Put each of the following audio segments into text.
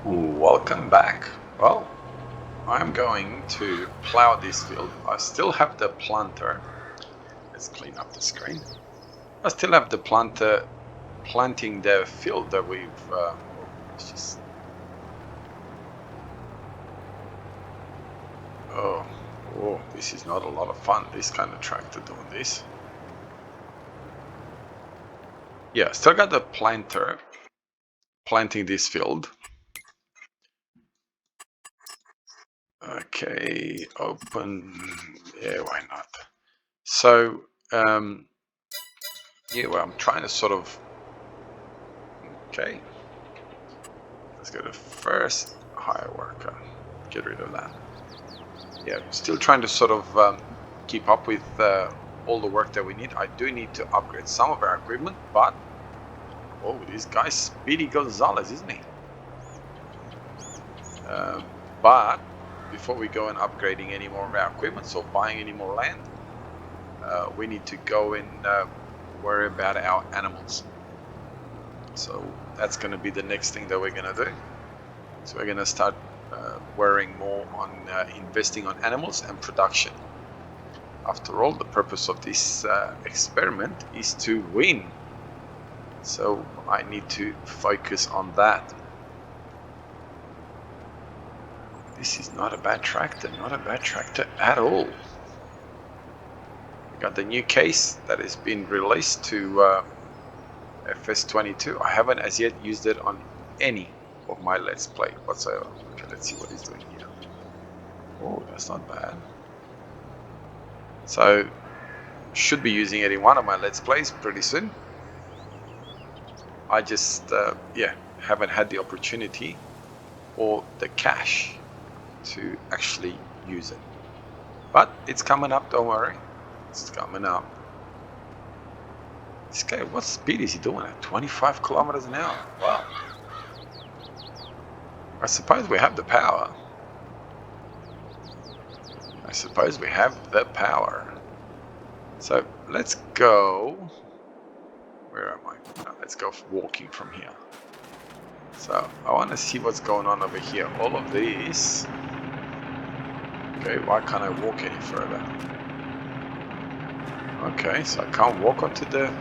Welcome back. Well, I'm going to plow this field. I still have the planter. Let's clean up the screen. I still have the planter planting the field that we've. Let's just. Oh, this is not a lot of fun. This kind of tractor doing this. Yeah, still got the planter planting this field. Okay, open. Yeah, why not? So, yeah, well, I'm trying to sort of. Okay, let's go to first hire worker. Get rid of that. Yeah, still trying to sort of keep up with all the work that we need. I do need to upgrade some of our equipment, but oh, this guy's Speedy Gonzalez, isn't he? But before we go and upgrading any more of our equipment, so buying any more land, we need to go and worry about our animals. So that's going to be the next thing that we're going to do. So we're going to start worrying more on investing on animals and production. After all, the purpose of this experiment is to win. So I need to focus on that. This is not a bad tractor, not a bad tractor at all. We got the new case that has been released to FS22. I haven't as yet used it on any of my Let's Play whatsoever. Okay, let's see what he's doing here. Oh, that's not bad. So, should be using it in one of my Let's Plays pretty soon. I just, yeah, haven't had the opportunity or the cash to actually use it. But it's coming up, don't worry. It's coming up. This guy, what speed is he doing at? 25 kilometers an hour. Wow. I suppose we have the power. So let's go. Where am I? No, let's go walking from here. So I want to see what's going on over here. All of these. Okay, why can't I walk any further? Okay, so I can't walk onto the...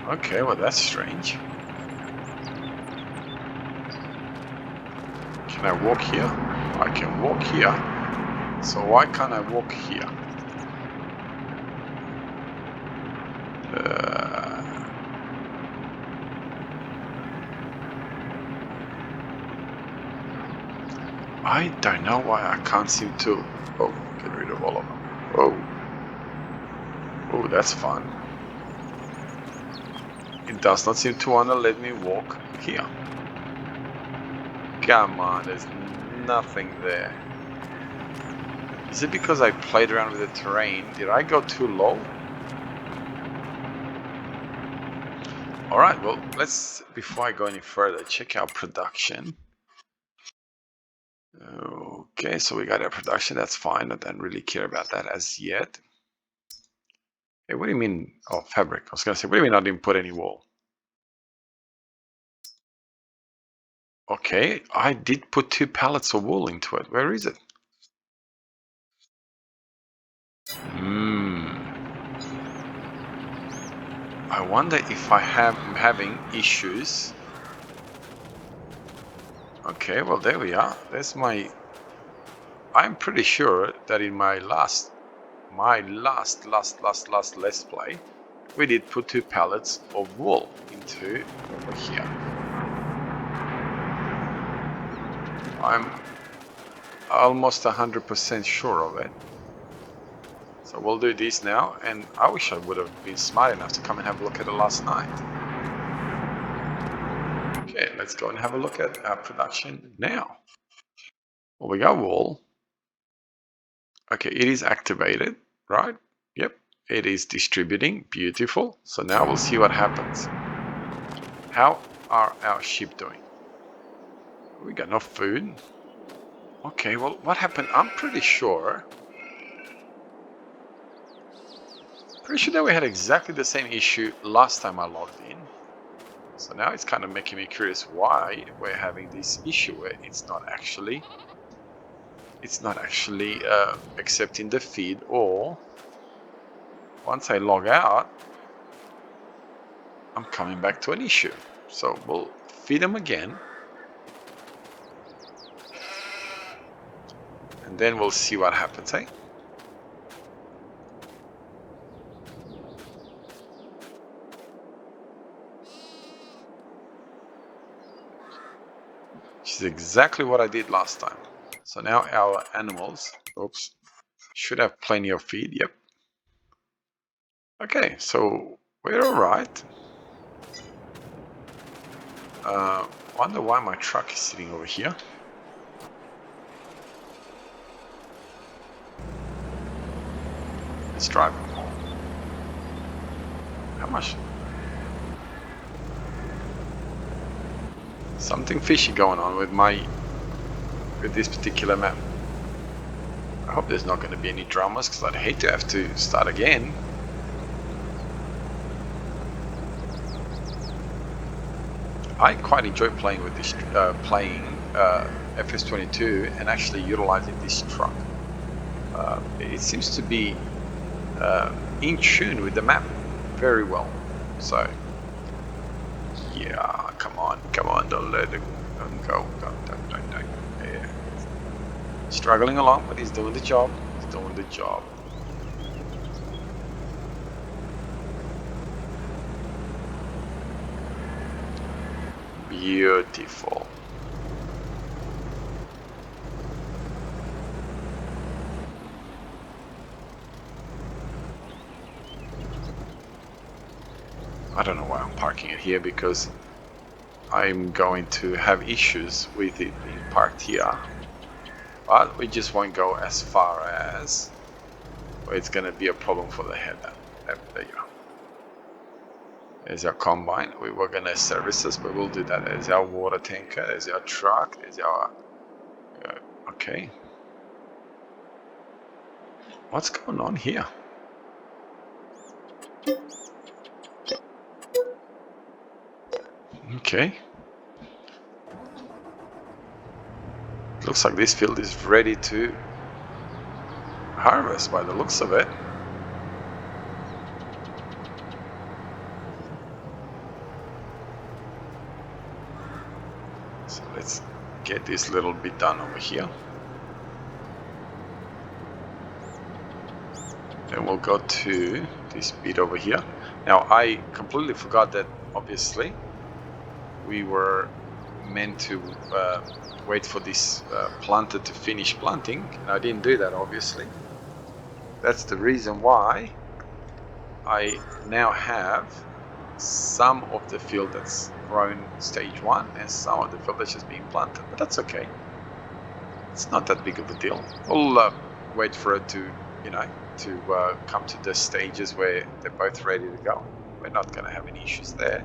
Okay, well that's strange. Can I walk here? I can walk here. So why can't I walk here? I don't know why I can't seem to... Oh, get rid of all of them. Oh, that's fun. It does not seem to want to let me walk here. Come on, there's nothing there. Is it because I played around with the terrain? Did I go too low? Alright, well, let's, before I go any further, check out production. Okay, so we got our production, that's fine. I don't really care about that as yet. Hey, what do you mean? Oh, fabric. I was going to say, what do you mean I didn't put any wool? Okay, I did put 2 pallets of wool into it. Where is it? I wonder if I'm having issues. Okay, well there we are. There's my... I'm pretty sure that in my last Let's Play, we did put 2 pallets of wool into over here. I'm almost 100% sure of it. So we'll do this now, and I wish I would have been smart enough to come and have a look at it last night. Okay, let's go and have a look at our production now. Well, we got wool. Okay, it is activated, right? Yep, it is distributing. Beautiful. So now we'll see what happens. How are our sheep doing? We got no food. Okay, well, what happened? I'm pretty sure that we had exactly the same issue last time I logged in. So now it's kind of making me curious why we're having this issue where it's not actually accepting the feed, or once I log out, I'm coming back to an issue. So we'll feed them again, and then we'll see what happens, eh? Which is exactly what I did last time. So now our animals, oops, should have plenty of feed. Yep. Okay, so we're all right. Wonder why my truck is sitting over here. Let's drive. How much? Something fishy going on with this particular map. I hope there's not going to be any dramas, because I'd hate to have to start again. I quite enjoy playing with this, FS22 and actually utilizing this truck. It seems to be in tune with the map very well. So yeah, come on, don't let it go. Don't. Yeah. Struggling along, but he's doing the job. Beautiful. I don't know why I'm parking it here, because I'm going to have issues with it being parked here. But we just won't go as far as where it's going to be a problem for the header. There you go. There's our combine. We were going to service this, but we'll do that. There's our water tanker. There's our truck. There's our... okay. What's going on here? Okay. Looks like this field is ready to harvest by the looks of it. So let's get this little bit done over here. Then we'll go to this bit over here. Now I completely forgot that obviously we were meant to wait for this planter to finish planting, and I didn't do that obviously. That's the reason why I now have some of the field that's grown stage 1 and some of the field that's just being planted, but that's okay. It's not that big of a deal. We'll wait for it to, to come to the stages where they're both ready to go. We're not going to have any issues there.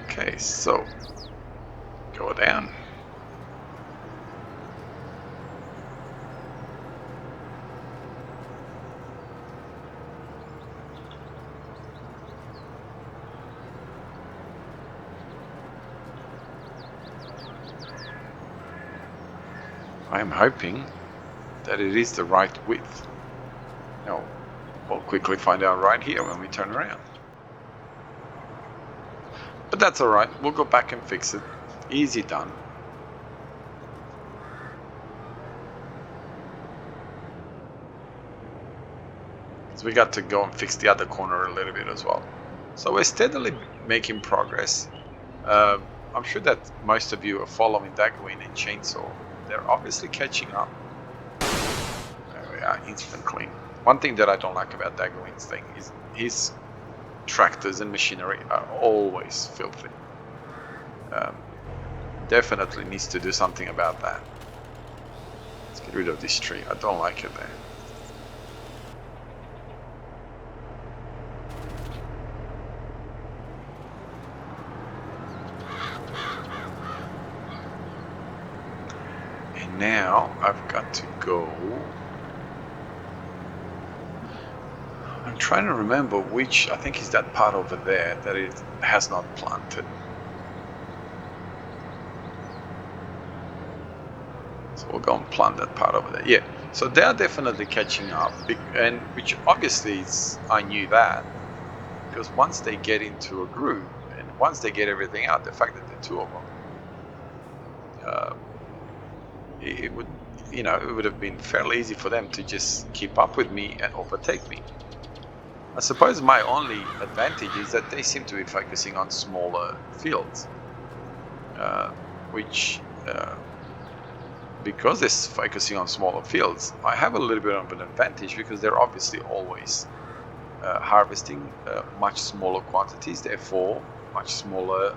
Okay, so go down. I am hoping that it is the right width. Now, we'll quickly find out right here when we turn around. But that's alright, we'll go back and fix it. Easy done. Because we got to go and fix the other corner a little bit as well. So we're steadily making progress. I'm sure that most of you are following Daggerwin and Chainsaw. They're obviously catching up. There we are, instant clean. One thing that I don't like about Daggerwin's thing is his tractors and machinery are always filthy. Definitely needs to do something about that. Let's get rid of this tree. I don't like it there. And now I've got to go trying to remember which, I think is that part over there that it has not planted. So we'll go and plant that part over there. Yeah, so they're definitely catching up, and which obviously I knew that, because once they get into a groove and once they get everything out, the fact that the two of them, it would, it would have been fairly easy for them to just keep up with me and overtake me. I suppose my only advantage is that they seem to be focusing on smaller fields, which, because they're focusing on smaller fields, I have a little bit of an advantage because they're obviously always harvesting much smaller quantities, therefore much smaller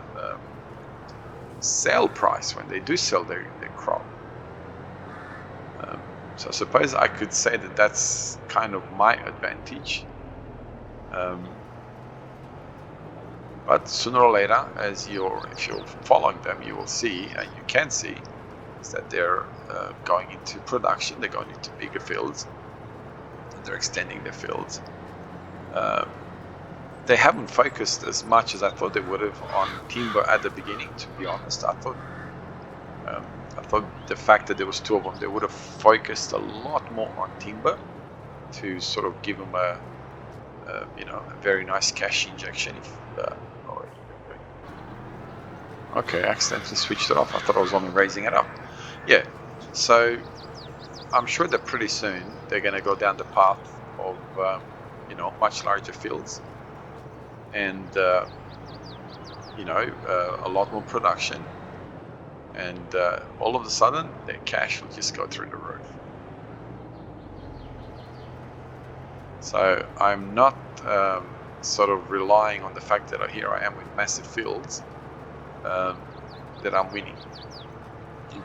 sale price when they do sell their crop. So I suppose I could say that that's kind of my advantage. But sooner or later, if you're following them, you will see, and you can see, is that they're going into production, they're going into bigger fields, and they're extending their fields. They haven't focused as much as I thought they would have on timber at the beginning, to be honest. I thought the fact that there was two of them, they would have focused a lot more on timber to sort of give them a very nice cash injection. Okay, I accidentally switched it off. I thought I was only raising it up. Yeah, so I'm sure that pretty soon they're going to go down the path of much larger fields and a lot more production, and all of a sudden their cash will just go through the roof. So I'm not sort of relying on the fact that here I am with massive fields that I'm winning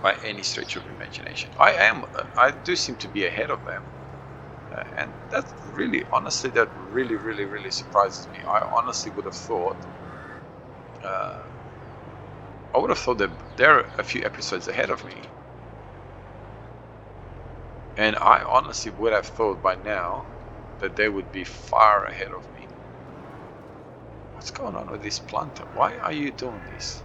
by any stretch of imagination. I do seem to be ahead of them, and that really, honestly, that really, really, really surprises me. I honestly would have thought that they're a few episodes ahead of me, and I honestly would have thought by now that they would be far ahead of me. What's going on with this planter? Why are you doing this?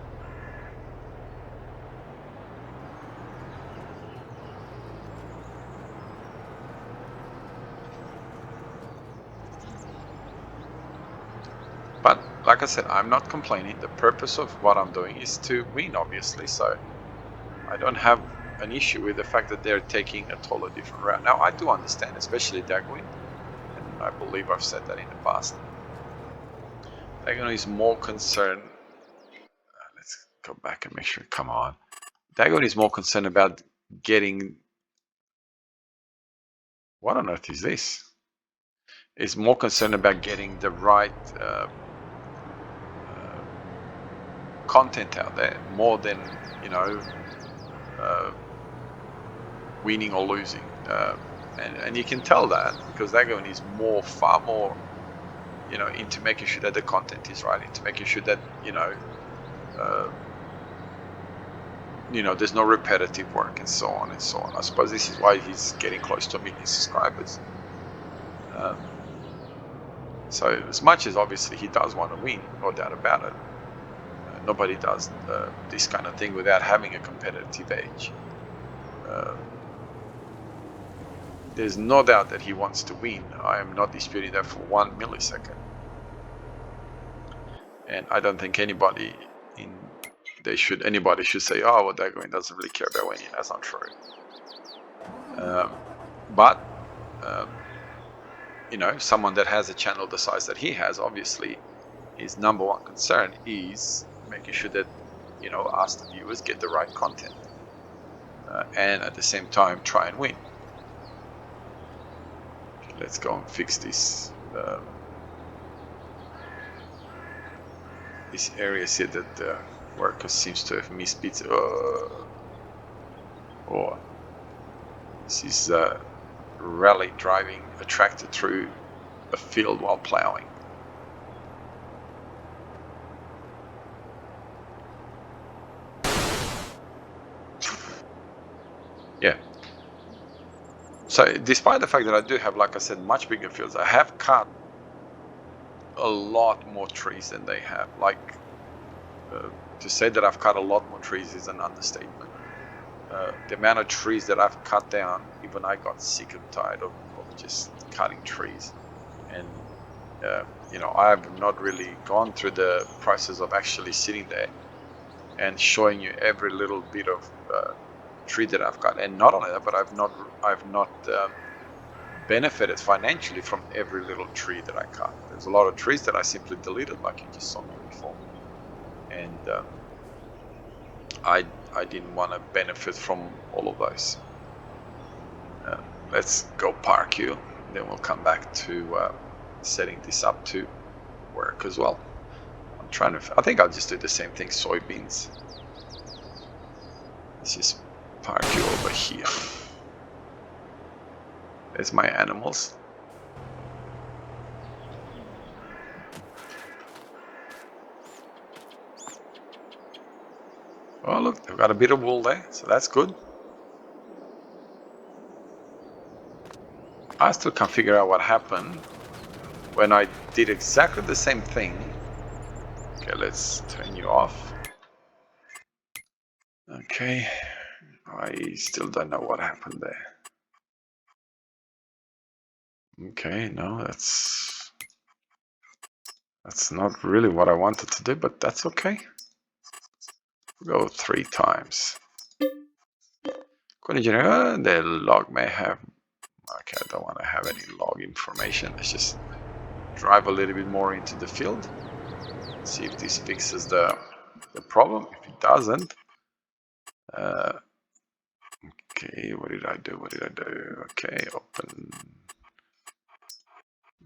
But like I said, I'm not complaining. The purpose of what I'm doing is to win, obviously, so I don't have an issue with the fact that they're taking a totally different route. Now, I do understand, especially Daggerwin, and I believe I've said that in the past. Daggerwin is more concerned. Let's go back and make sure. Come on. Daggerwin is more concerned about getting. What on earth is this? Is more concerned about getting the right content out there more than winning or losing, and you can tell that because Daggerwin is far more into making sure that the content is right, into making sure that there's no repetitive work and so on and so on. I suppose this is why he's getting close to 1 million subscribers. So as much as obviously he does want to win, no doubt about it, nobody does this kind of thing without having a competitive edge. There's no doubt that he wants to win. I am not disputing that for 1 millisecond. And I don't think anybody should say, oh, well, Daggerwin doesn't really care about winning. That's not true. But someone that has a channel the size that he has, obviously his number one concern is making sure that us, the viewers, get the right content, and at the same time try and win. Okay, let's go and fix this this area here that the worker seems to have missed bits. This is rally driving a tractor through a field while plowing. Yeah. So despite the fact that I do have, like I said, much bigger fields, I have cut a lot more trees than they have. Like, to say that I've cut a lot more trees is an understatement. The amount of trees that I've cut down, even I got sick and tired of just cutting trees. And you know, I've not really gone through the process of actually sitting there and showing you every little bit of tree that I've cut. And not only that, but I've not benefited financially from every little tree that I cut. There's a lot of trees that I simply deleted, like you just saw me before. And I didn't want to benefit from all of those. Let's go park you, then we'll come back to setting this up to work as well. I'm trying to, I think I'll just do the same thing, soybeans. Let's just park you over here. There's my animals. Oh look, they've got a bit of wool there, so that's good. I still can't figure out what happened when I did exactly the same thing. Okay, let's turn you off. Okay, I still don't know what happened there. Okay, no, that's not really what I wanted to do, but that's okay. We'll go 3 times. The log may have, okay, I don't want to have any log information. Let's just drive a little bit more into the field. See if this fixes the problem. If it doesn't, okay, what did I do? Okay, open.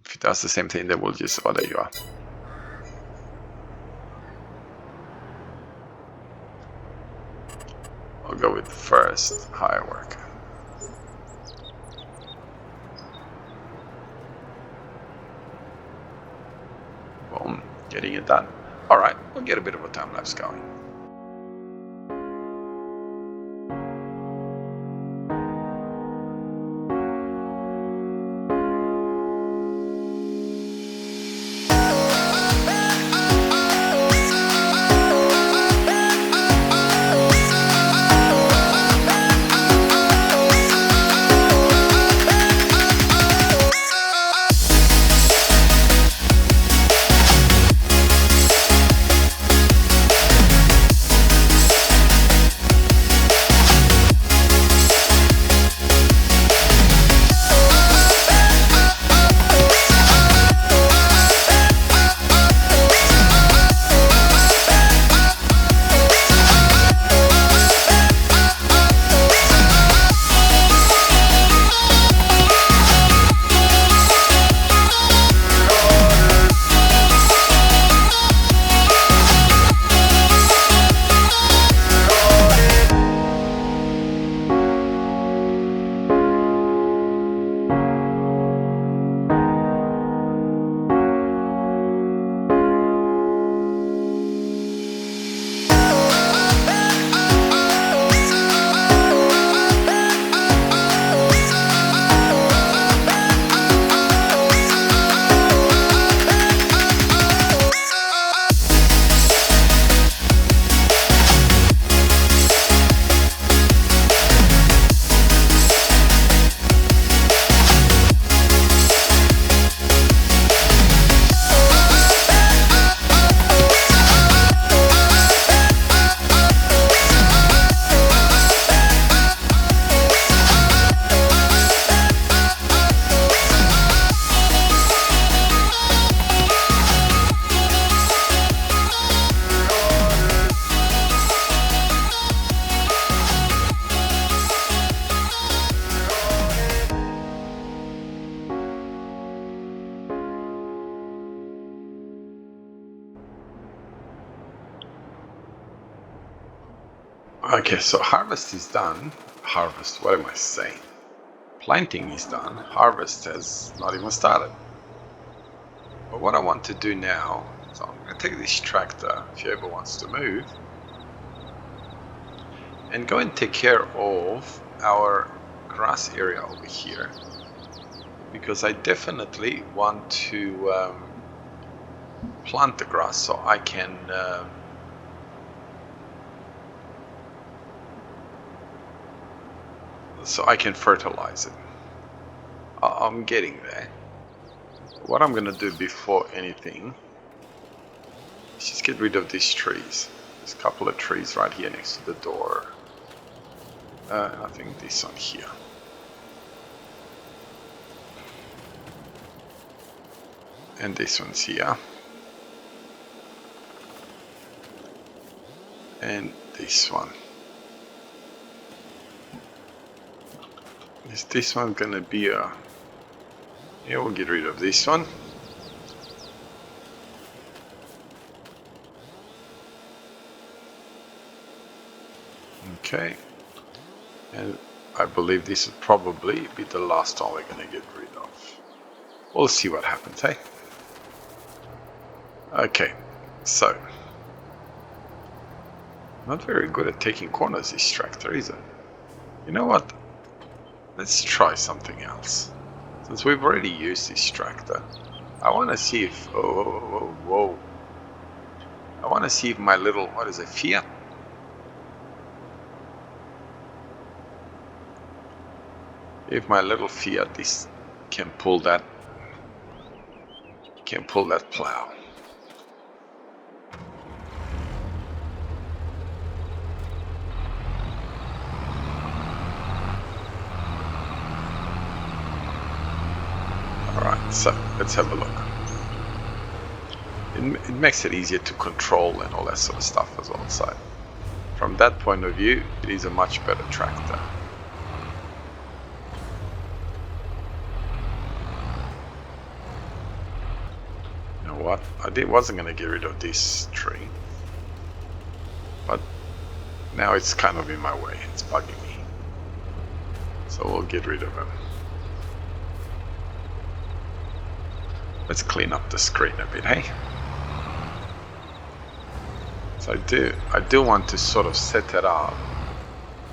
If it does the same thing, then we'll just, oh, there you are. I'll go with first hire work. Boom, getting it done. All right, we'll get a bit of a time lapse going. Okay, so harvest is done. Harvest, what am I saying? Planting is done. Harvest has not even started. But what I want to do now, so I'm going to take this tractor, if you ever wants to move, and go and take care of our grass area over here. Because I definitely want to plant the grass so I can fertilize it. I'm getting there. What I'm gonna do before anything is just get rid of these trees. There's a couple of trees right here next to the door. And I think this one here. And this one's here. And this one. Is this one gonna be a... Yeah, we'll get rid of this one. Okay. And I believe this will probably be the last one we're gonna get rid of. We'll see what happens, hey? Okay, so... Not very good at taking corners, this tractor, is it? You know what? Let's try something else. Since we've already used this tractor, I want to see if... Whoa. I want to see if my little... What is it? Fiat? If my little Fiat can pull that... Can pull that plow. So let's have a look. It makes it easier to control and all that sort of stuff as well. So from that point of view, it is a much better tractor. You know what? Wasn't going to get rid of this tree, but now it's kind of in my way. It's bugging me. So we'll get rid of him. Let's clean up the screen a bit, hey? So I do want to sort of set it up.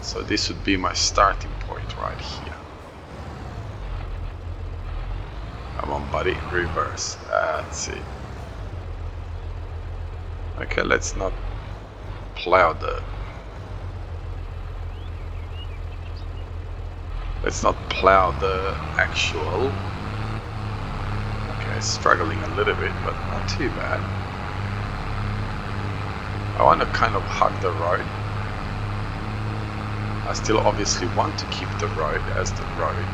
So this would be my starting point right here. Come on, buddy, reverse. That's it. Okay, let's not plow the... Let's not plow the actual... Struggling a little bit, but not too bad. I want to kind of hug the road. I still obviously want to keep the road as the road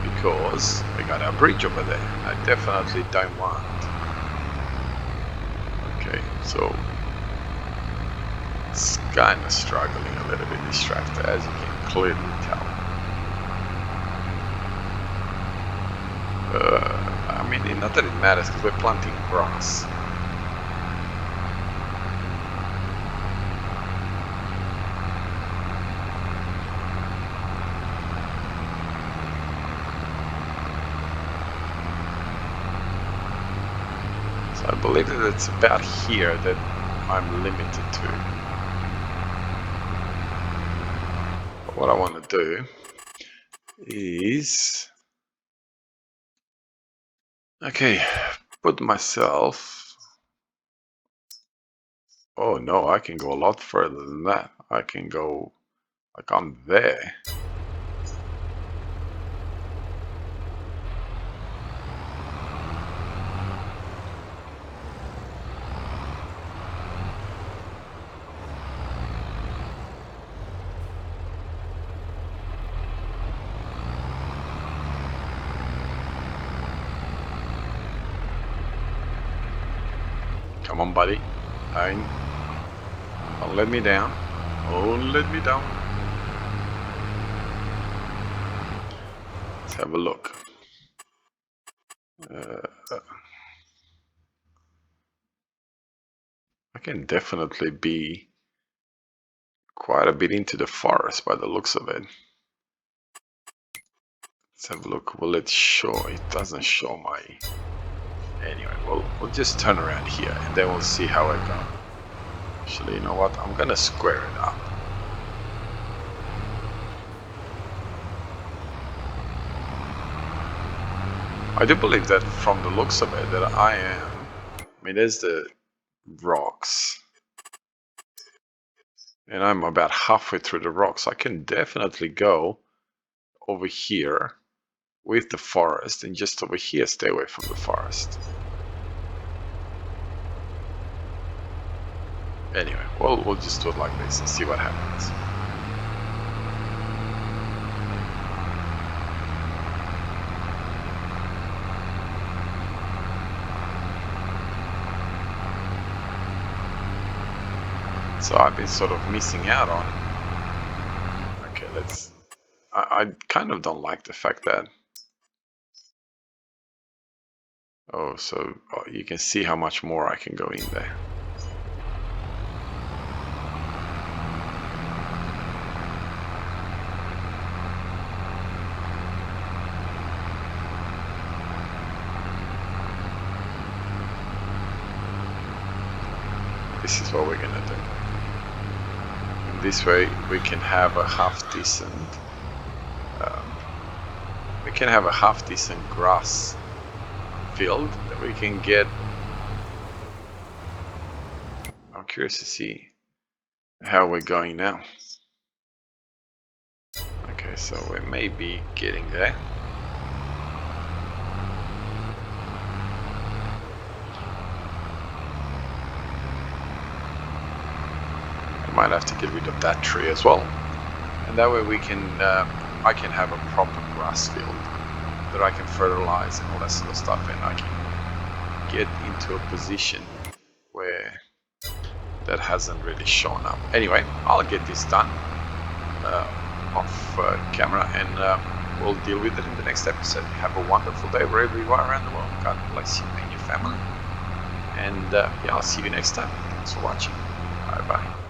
because we got our bridge over there. I definitely don't want. Okay, so it's kind of struggling a little bit, this tractor, as you can clearly tell. I mean, not that it matters because we're planting grass. So I believe that it's about here that I'm limited to. But what I want to do is... Okay, put myself... Oh no, I can go a lot further than that. I can go... like I'm there. Come on, buddy. Don't let me down. Don't let me down. Let's have a look. I can definitely be quite a bit into the forest by the looks of it. Let's have a look. Will it show? It doesn't show my... Anyway, we'll just turn around here and then we'll see how I go. Actually, you know what? I'm gonna square it up. I do believe that from the looks of it that I am I mean, there's the rocks. And I'm about halfway through the rocks. I can definitely go over here with the forest and just over here stay away from the forest. Anyway, we'll just do it like this and see what happens. So I've been sort of missing out on. Okay, let's. I kind of don't like the fact that. Oh, so you can see how much more I can go in there. This is what we're gonna do. And this way we can have a half decent. We can have a half decent grass field that we can get. I'm curious to see how we're going now. Okay, so we may be getting there. I might have to get rid of that tree as well, and that way we can I can have a proper grass field that I can fertilize and all that sort of stuff, and I can get into a position where that hasn't really shown up. Anyway, I'll get this done off camera, and we'll deal with it in the next episode. Have a wonderful day wherever you are around the world. God bless you and your family, and yeah, I'll see you next time. Thanks for watching. Bye bye.